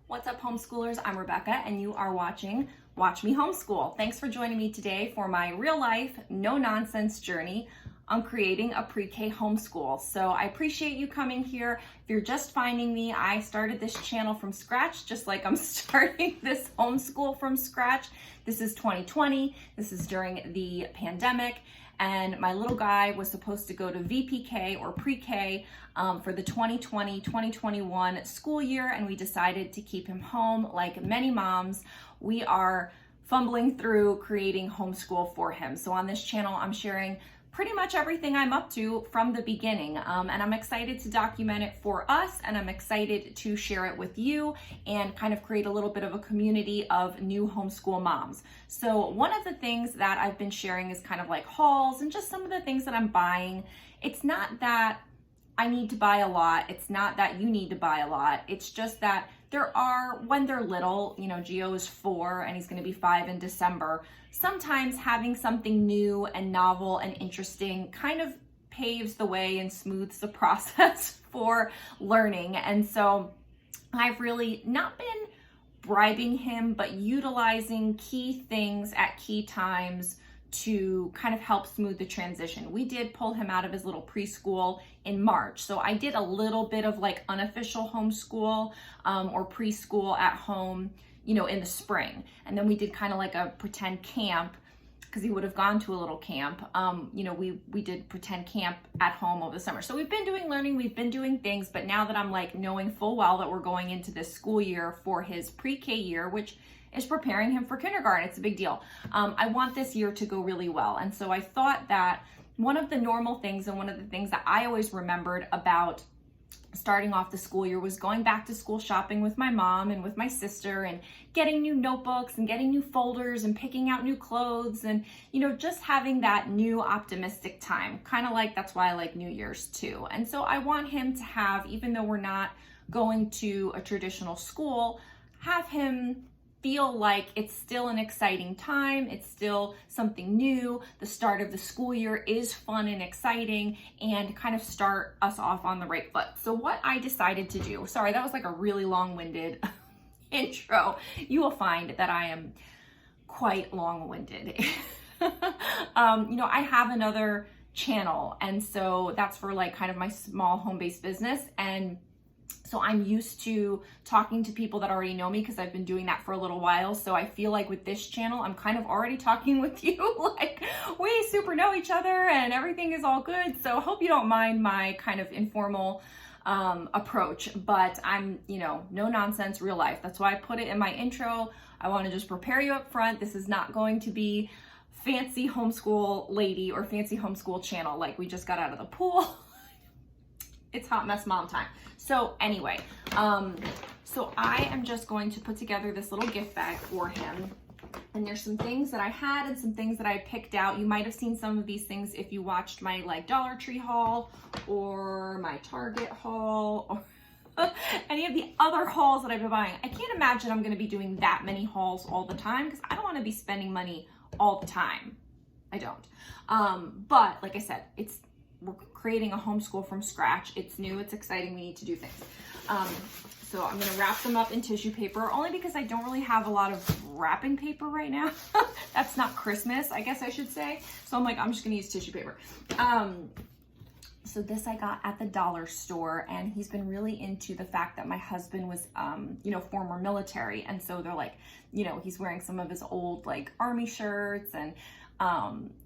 What's up, homeschoolers? I'm Rebecca, and you are watching Watch Me Homeschool. Thanks for joining me today for my real life, no nonsense journey on creating a pre-K homeschool. So I appreciate you coming here. If you're just finding me, I started this channel from scratch, just like I'm starting this homeschool from scratch. This is 2020. This is during the pandemic. And my little guy was supposed to go to VPK or pre-K for the 2020-2021 school year, and we decided to keep him home. Like many moms, we are fumbling through creating homeschool for him. So on this channel, I'm sharing pretty much everything I'm up to from the beginning, and I'm excited to document it for us, and I'm excited to share it with you and kind of create a little bit of a community of new homeschool moms. So one of the things that I've been sharing is kind of like hauls and just some of the things that I'm buying. It's not that I need to buy a lot. It's not that you need to buy a lot. It's just that there are, when they're little, you know, Gio is 4 and he's going to be 5 in December. Sometimes having something new and novel and interesting kind of paves the way and smooths the process for learning. And so I've really not been bribing him, but utilizing key things at key times to kind of help smooth the transition. We did pull him out of his little preschool in March. So I did a little bit of like unofficial homeschool or preschool at home, you know, in the spring. And then we did kind of like a pretend camp because he would have gone to a little camp. You know, we did pretend camp at home over the summer. So we've been doing learning, we've been doing things, but now that I'm like knowing full well that we're going into this school year for his pre-K year, which is preparing him for kindergarten. It's a big deal. I want this year to go really well. And so I thought that one of the normal things and one of the things that I always remembered about starting off the school year was going back to school shopping with my mom and with my sister and getting new notebooks and getting new folders and picking out new clothes and, you know, just having that new optimistic time. Kind of like, that's why I like New Year's too. And so I want him to have, even though we're not going to a traditional school, have him feel like it's still an exciting time. It's still something new. The start of the school year is fun and exciting and kind of start us off on the right foot. So what I decided to do, sorry, that was like a really long-winded intro. You will find that I am quite long-winded. You know, I have another channel, and so that's for like kind of my small home-based business. And so I'm used to talking to people that already know me because I've been doing that for a little while. So I feel like with this channel, I'm kind of already talking with you. Like we super know each other and everything is all good. So I hope you don't mind my kind of informal approach, but I'm, you know, no nonsense, real life. That's why I put it in my intro. I want to just prepare you up front. This is not going to be fancy homeschool lady or fancy homeschool channel. Like we just got out of the pool. It's hot mess mom time. So anyway, so I am just going to put together this little gift bag for him. And there's some things that I had and some things that I picked out. You might have seen some of these things if you watched my like Dollar Tree haul or my Target haul or any of the other hauls that I've been buying. I can't imagine I'm going to be doing that many hauls all the time because I don't want to be spending money all the time. I don't. But like I said, we're creating a homeschool from scratch. It's new, it's exciting, we need to do things. So I'm gonna wrap them up in tissue paper, only because I don't really have a lot of wrapping paper right now. That's not Christmas, I guess I should say. So I'm like, I'm just gonna use tissue paper. So this I got at the dollar store, and he's been really into the fact that my husband was, you know, former military. And so they're like, you know, he's wearing some of his old like army shirts and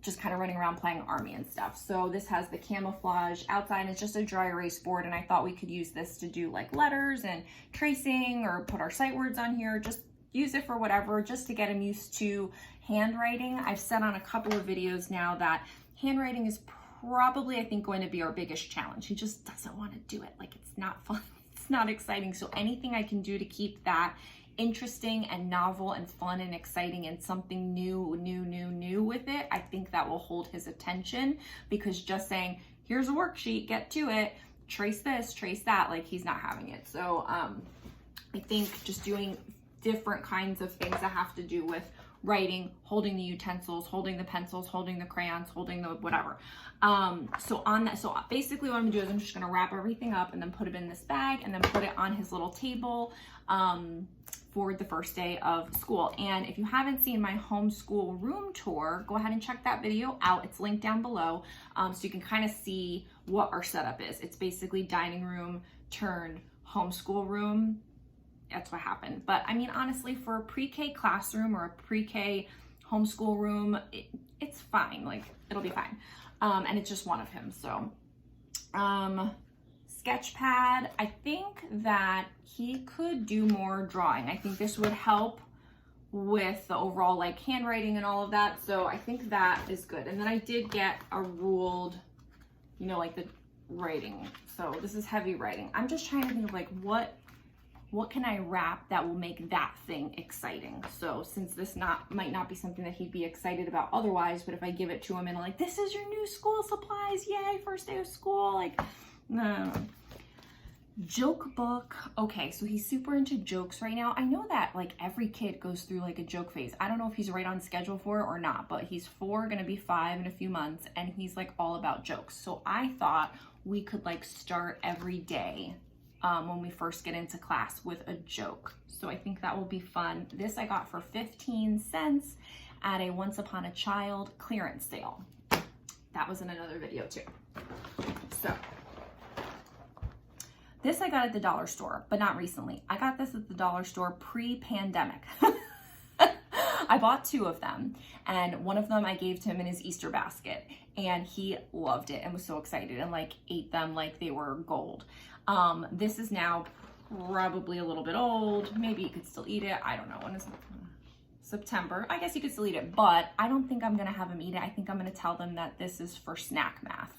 just kind of running around playing army and stuff. So this has the camouflage outside, and it's just a dry erase board, and I thought we could use this to do like letters and tracing or put our sight words on here. Just use it for whatever, just to get him used to handwriting. I've said on a couple of videos now that handwriting is probably, I think, going to be our biggest challenge. He just doesn't want to do it. Like, it's not fun. It's not exciting. So anything I can do to keep that interesting and novel and fun and exciting and something new with it, I think that will hold his attention, because just saying, here's a worksheet, get to it, trace this, trace that, like he's not having it. So I think just doing different kinds of things that have to do with writing, holding the utensils, holding the pencils, holding the crayons, holding the whatever. So basically what I'm gonna do is I'm just gonna wrap everything up and then put it in this bag and then put it on his little table for the first day of school. And if you haven't seen my homeschool room tour, go ahead and check that video out. It's linked down below, so you can kind of see what our setup is. It's basically dining room turned homeschool room. That's what happened. But I mean, honestly, for a pre-K classroom or a pre-K homeschool room, it's fine. Like, it'll be fine. And it's just one of him. So, sketch pad. I think that he could do more drawing. I think this would help with the overall like handwriting and all of that. So I think that is good. And then I did get a ruled, you know, like the writing. So this is heavy writing. I'm just trying to think of like what can I wrap that will make that thing exciting? So since this might not be something that he'd be excited about otherwise, but if I give it to him and like, this is your new school supplies, yay, first day of school, like, no. Joke book. Okay, so he's super into jokes right now. I know that like every kid goes through like a joke phase. I don't know if he's right on schedule for it or not, but he's 4, gonna be 5 in a few months, and he's like all about jokes. So I thought we could like start every day when we first get into class with a joke. So I think that will be fun. This I got for 15 cents at a Once Upon a Child clearance sale. That was in another video too. So this I got at the dollar store, but not recently. I got this at the dollar store pre-pandemic. I bought 2 of them, and one of them I gave to him in his Easter basket, and he loved it and was so excited and like ate them like they were gold. This is now probably a little bit old. Maybe you could still eat it. I don't know. When is it? September. I guess you could still eat it, but I don't think I'm gonna have him eat it. I think I'm gonna tell them that this is for snack math.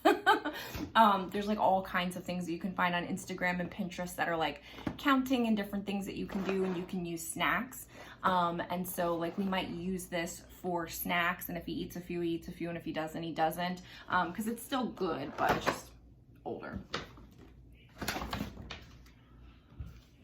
There's like all kinds of things that you can find on Instagram and Pinterest that are like counting and different things that you can do, and you can use snacks. And so like we might use this for snacks, and if he eats a few, he eats a few, and if he doesn't, he doesn't, because it's still good, but it's just older.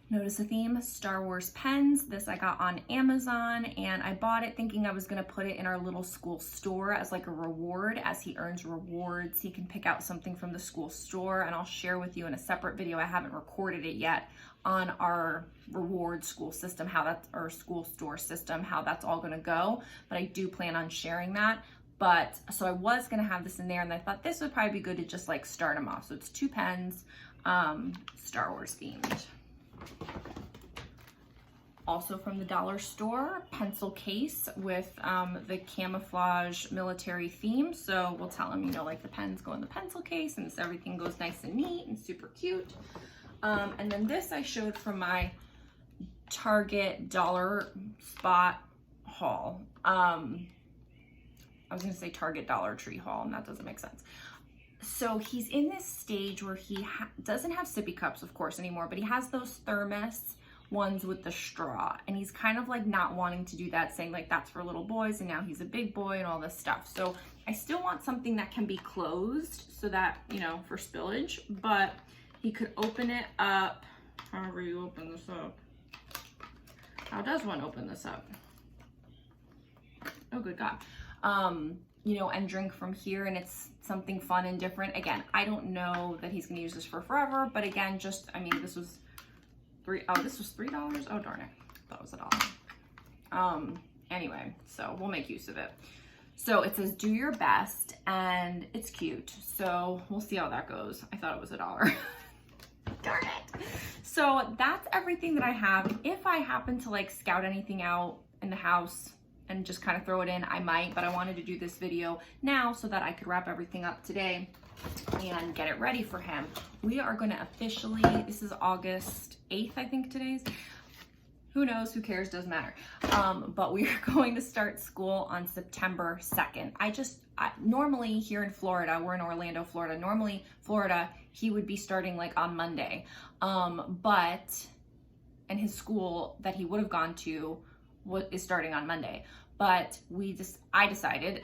Notice the theme, Star Wars pens. This I got on Amazon, and I bought it thinking I was gonna put it in our little school store as like a reward. As he earns rewards, he can pick out something from the school store, and I'll share with you in a separate video, I haven't recorded it yet, on our reward school system, our school store system, how that's all gonna go. But I do plan on sharing that. But so I was gonna have this in there, and I thought this would probably be good to just like start them off. So it's 2 pens, Star Wars themed. Also from the dollar store, pencil case with the camouflage military theme. So we'll tell him, you know, like the pens go in the pencil case, and so everything goes nice and neat and super cute. And then this I showed from my Target dollar spot haul. I was gonna say Target Dollar Tree haul, and that doesn't make sense. So he's in this stage where he doesn't have sippy cups, of course, anymore, but he has those thermos ones with the straw, and he's kind of like not wanting to do that, saying like that's for little boys, and now he's a big boy and all this stuff. So I still want something that can be closed so that, you know, for spillage, but he could open it up however you open this up. How does one open this up? Oh, good God. You know, and drink from here, and it's something fun and different. Again, I don't know that he's gonna use this for forever, but again, just, I mean, this was $3. Oh, darn it. That was $1. Anyway, so we'll make use of it. So it says, do your best, and it's cute. So we'll see how that goes. I thought it was $1. Darn it. So that's everything that I have. If I happen to like scout anything out in the house and just kind of throw it in, I might, but I wanted to do this video now so that I could wrap everything up today and get it ready for him. We are going to officially, this is August 8th, I think today's. Who knows, who cares, doesn't matter. But we are going to start school on September 2nd. Normally here in Florida, we're in Orlando, Florida. Normally Florida, he would be starting like on Monday. And his school that he would have gone to is starting on Monday. But I decided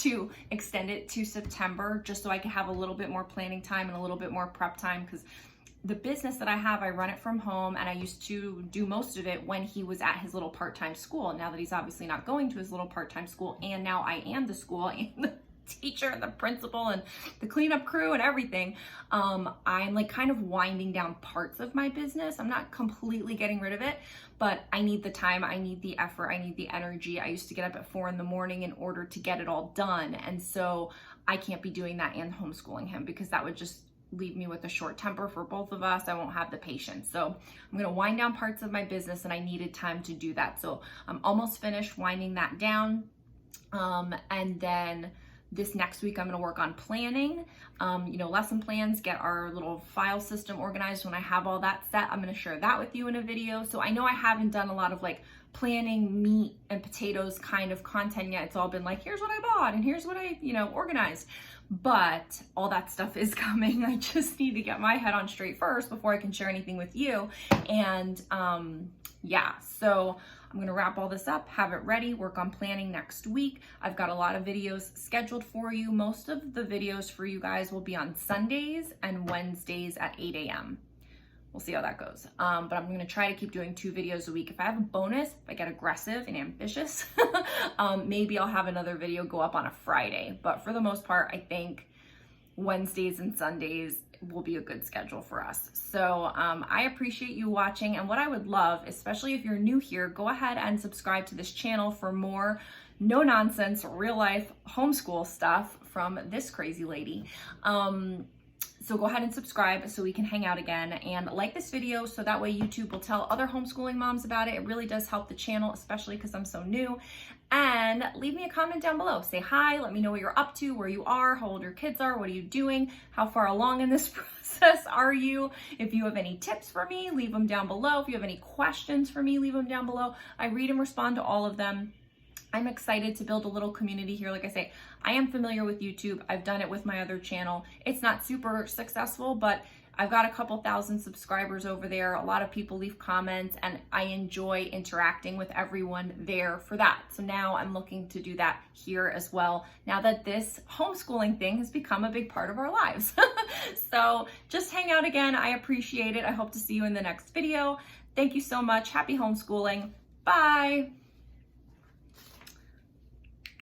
to extend it to September just so I could have a little bit more planning time and a little bit more prep time, because the business that I have, I run it from home, and I used to do most of it when he was at his little part-time school. Now that he's obviously not going to his little part-time school, and now I am the school and the teacher and the principal and the cleanup crew and everything, I'm like kind of winding down parts of my business. I'm not completely getting rid of it, but I need the time, I need the effort, I need the energy. I used to get up at 4 in the morning in order to get it all done, and so I can't be doing that and homeschooling him, because that would just leave me with a short temper for both of us. I won't have the patience. So I'm going to wind down parts of my business, and I needed time to do that. So I'm almost finished winding that down. And then this next week, I'm going to work on planning, lesson plans, get our little file system organized. When I have all that set, I'm going to share that with you in a video. So I know I haven't done a lot of like planning meat and potatoes kind of content yet. It's all been like, here's what I bought and here's what I, organized. But all that stuff is coming. I just need to get my head on straight first before I can share anything with you. And yeah, so I'm gonna wrap all this up, have it ready, work on planning next week. I've got a lot of videos scheduled for you. Most of the videos for you guys will be on Sundays and Wednesdays at 8 a.m. We'll see how that goes. But I'm gonna try to keep doing 2 videos a week. If I have a bonus, if I get aggressive and ambitious, maybe I'll have another video go up on a Friday. But for the most part, I think Wednesdays and Sundays will be a good schedule for us. So I appreciate you watching. And what I would love, especially if you're new here, go ahead and subscribe to this channel for more no nonsense, real life homeschool stuff from this crazy lady. So go ahead and subscribe so we can hang out again, and like this video so that way YouTube will tell other homeschooling moms about it. It really does help the channel, especially because I'm so new. And leave me a comment down below. Say hi, let me know what you're up to, where you are, how old your kids are, what are you doing, how far along in this process are you? If you have any tips for me, leave them down below. If you have any questions for me, leave them down below. I read and respond to all of them. I'm excited to build a little community here. Like I say, I am familiar with YouTube. I've done it with my other channel. It's not super successful, but I've got a couple thousand subscribers over there. A lot of people leave comments, and I enjoy interacting with everyone there for that. So now I'm looking to do that here as well, now that this homeschooling thing has become a big part of our lives. So just hang out again. I appreciate it. I hope to see you in the next video. Thank you so much. Happy homeschooling. Bye.